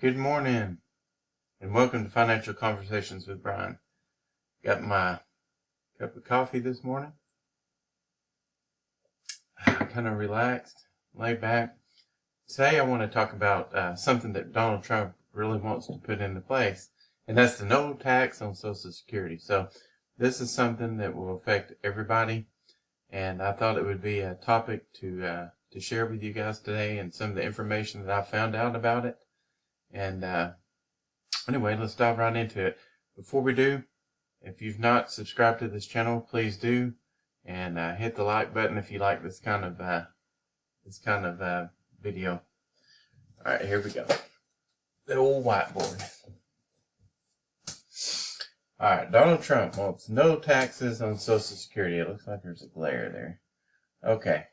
Good morning, and welcome to Financial Conversations with Brian. Got my cup of coffee this morning. Kind of relaxed, laid back. Today I want to talk about something that Donald Trump really wants to put into place, and that's the no tax on Social Security. So this is something that will affect everybody, and I thought it would be a topic to share with you guys today and some of the information that I found out about it. And anyway, let's dive right into it. Before we do, if you've not subscribed to this channel, please do, and hit the like button if you like this kind of video. All right, here we go. The old whiteboard. All right, Donald Trump wants no taxes on Social Security. It looks like there's a glare there. Okay.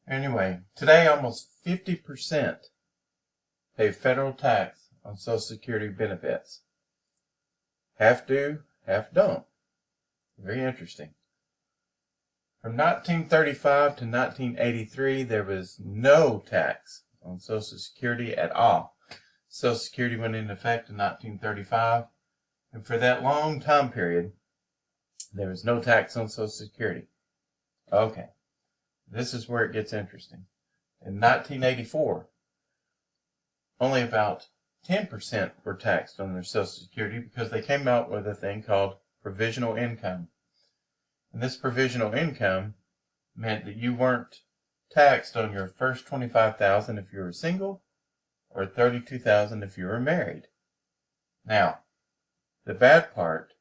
Anyway, today almost 50% pay federal tax on Social Security benefits. Half do, half don't. Very interesting. From 1935 to 1983, there was no tax on Social Security at all. Social Security went into effect in 1935, and for that long time period, there was no tax on Social Security. Okay, this is where it gets interesting. In 1984, only about 10% were taxed on their Social Security because they came out with a thing called provisional income. And this provisional income meant that you weren't taxed on your first $25,000 if you were single, or $32,000 if you were married. Now, the bad part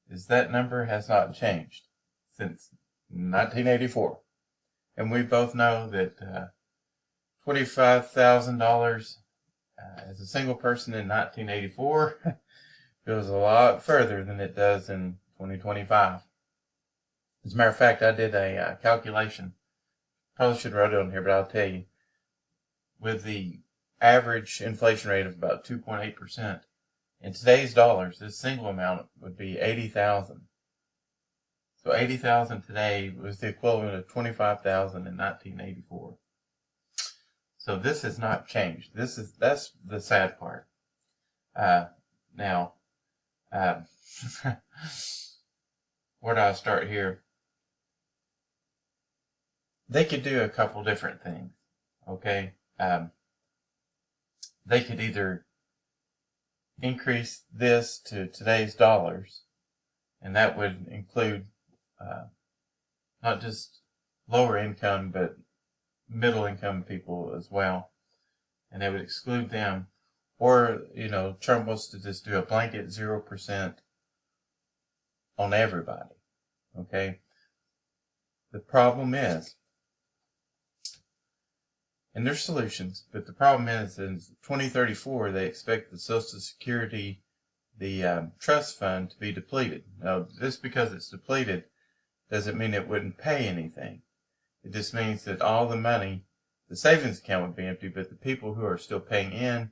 is that number has not changed since 1984. And we both know that $25,000 as a single person in 1984 goes a lot further than it does in 2025. As a matter of fact, I did a calculation. Probably should have wrote it on here, but I'll tell you. With the average inflation rate of about 2.8%, in today's dollars, this single amount would be $80,000. So $80,000 today was the equivalent of $25,000 in 1984. So this has not changed. That's the sad part. Now, where do I start here? They could do a couple different things. Okay, they could either increase this to today's dollars, and that would include not just lower income, but middle income people as well, and they would exclude them. Or, Trump wants to just do a blanket 0% on everybody. Okay? The problem is, and there's solutions, but the problem is in 2034, they expect the Social Security, the trust fund, to be depleted. Now, just because it's depleted doesn't mean it wouldn't pay anything. It just means that all the money, the savings account would be empty, but the people who are still paying in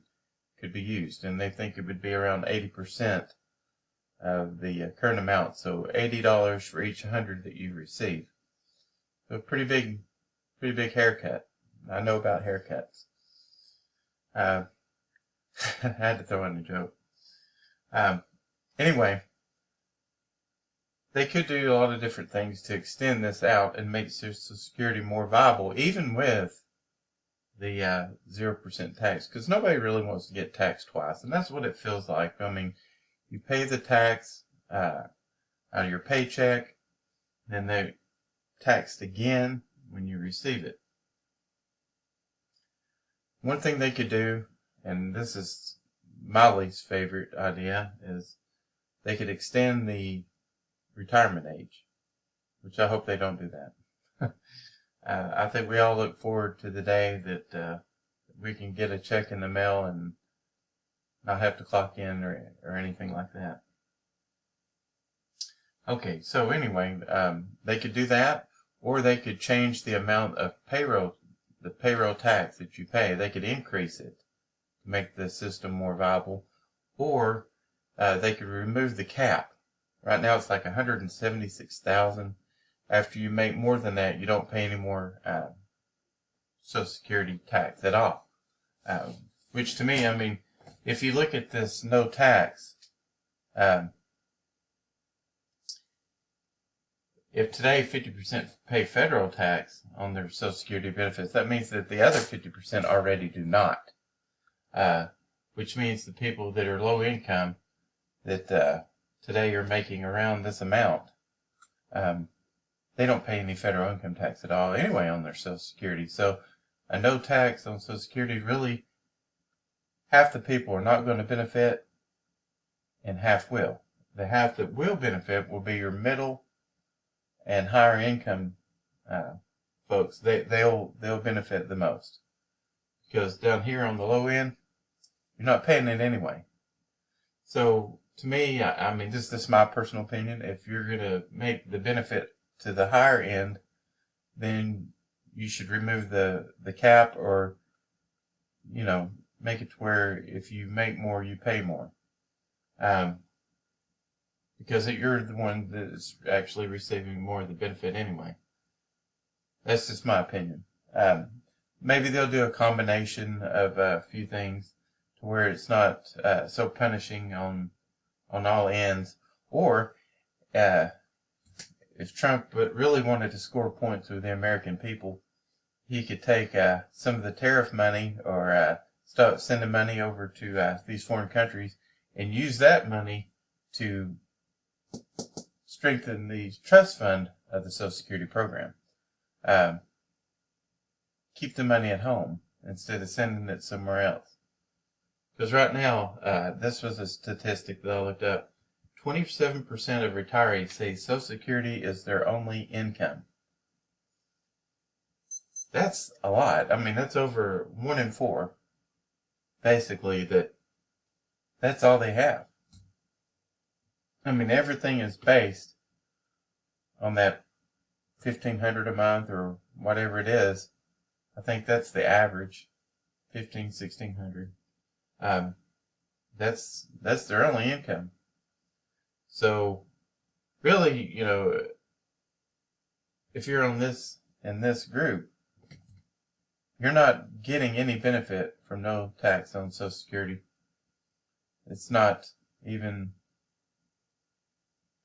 could be used. And they think it would be around 80% of the current amount. So $80 for each 100 that you receive. So a pretty big haircut. I know about haircuts. I had to throw in a joke. Anyway, they could do a lot of different things to extend this out and make Social Security more viable, even with the 0% tax, because nobody really wants to get taxed twice, and that's what it feels like. I mean, you pay the tax out of your paycheck, then they're taxed again when you receive it. One thing they could do, and this is my least favorite idea, is they could extend the retirement age, which I hope they don't do that. I think we all look forward to the day that we can get a check in the mail and not have to clock in or anything like that. Okay, so anyway, they could do that, or they could change the amount of the payroll tax that you pay. They could increase it to make the system more viable, or they could remove the cap. Right now it's like $176,000. After you make more than that, you don't pay any more Social Security tax at all. Which to me, I mean, if you look at this no tax, if today 50% pay federal tax on their Social Security benefits, that means that the other 50% already do not. Which means the people that are low income that today are making around this amount, they don't pay any federal income tax at all anyway on their Social Security. So a no tax on Social Security, really half the people are not going to benefit and half will. The half that will benefit will be your middle and higher income folks. They'll benefit the most, because down here on the low end, you're not paying it anyway. So to me, I mean, this is my personal opinion. If you're going to make the benefit to the higher end, then you should remove the cap, or, you know, make it to where if you make more, you pay more. Because you're the one that's actually receiving more of the benefit anyway. That's just my opinion. Maybe they'll do a combination of a few things to where it's not so punishing on all ends. Or if Trump really wanted to score points with the American people, he could take some of the tariff money, or start sending money over to these foreign countries, and use that money to strengthen the trust fund of the Social Security program. Keep the money at home instead of sending it somewhere else. Because right now, this was a statistic that I looked up. 27% of retirees say Social Security is their only income. That's a lot. I mean, that's over 1 in 4. Basically, that's all they have. I mean, everything is based on that $1,500 a month or whatever it is. I think that's the average, $1,500, $1,600. That's their only income. So, really, you know, if you're in this group, you're not getting any benefit from no tax on Social Security. It's not even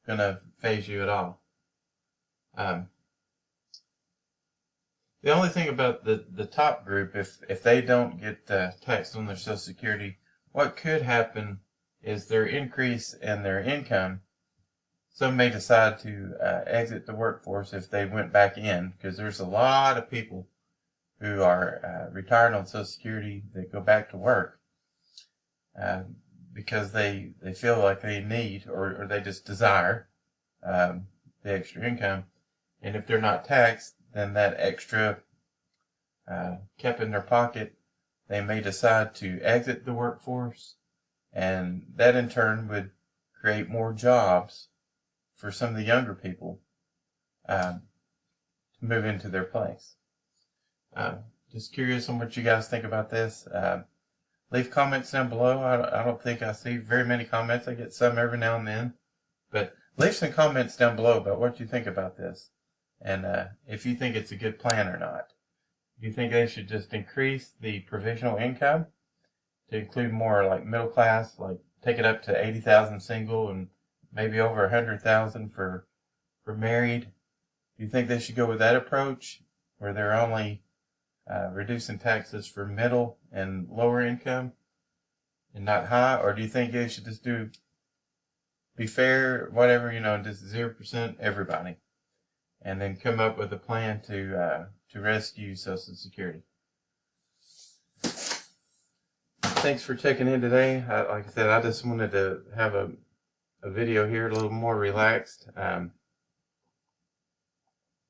going to phase you at all. The only thing about the top group, if they don't get taxed on their Social Security, what could happen is their increase in their income. Some may decide to exit the workforce if they went back in, because there's a lot of people who are retired on Social Security that go back to work because they feel like they need, or they just desire the extra income. And if they're not taxed, then that extra kept in their pocket, they may decide to exit the workforce, and that in turn would create more jobs for some of the younger people to move into their place. Just curious on what you guys think about this. Leave comments down below. I don't think I see very many comments. I get some every now and then, but leave some comments down below about what you think about this, and if you think it's a good plan or not. Do you think they should just increase the provisional income to include more like middle class, like take it up to 80,000 single and maybe over 100,000 for married? Do you think they should go with that approach, where they're only reducing taxes for middle and lower income and not high? Or do you think they should just be fair, whatever, just 0% everybody, and then come up with a plan to rescue Social Security? Thanks for checking in today. Like I said, I just wanted to have a video here a little more relaxed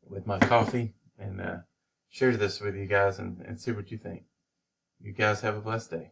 with my coffee, and share this with you guys and see what you think. You guys have a blessed day.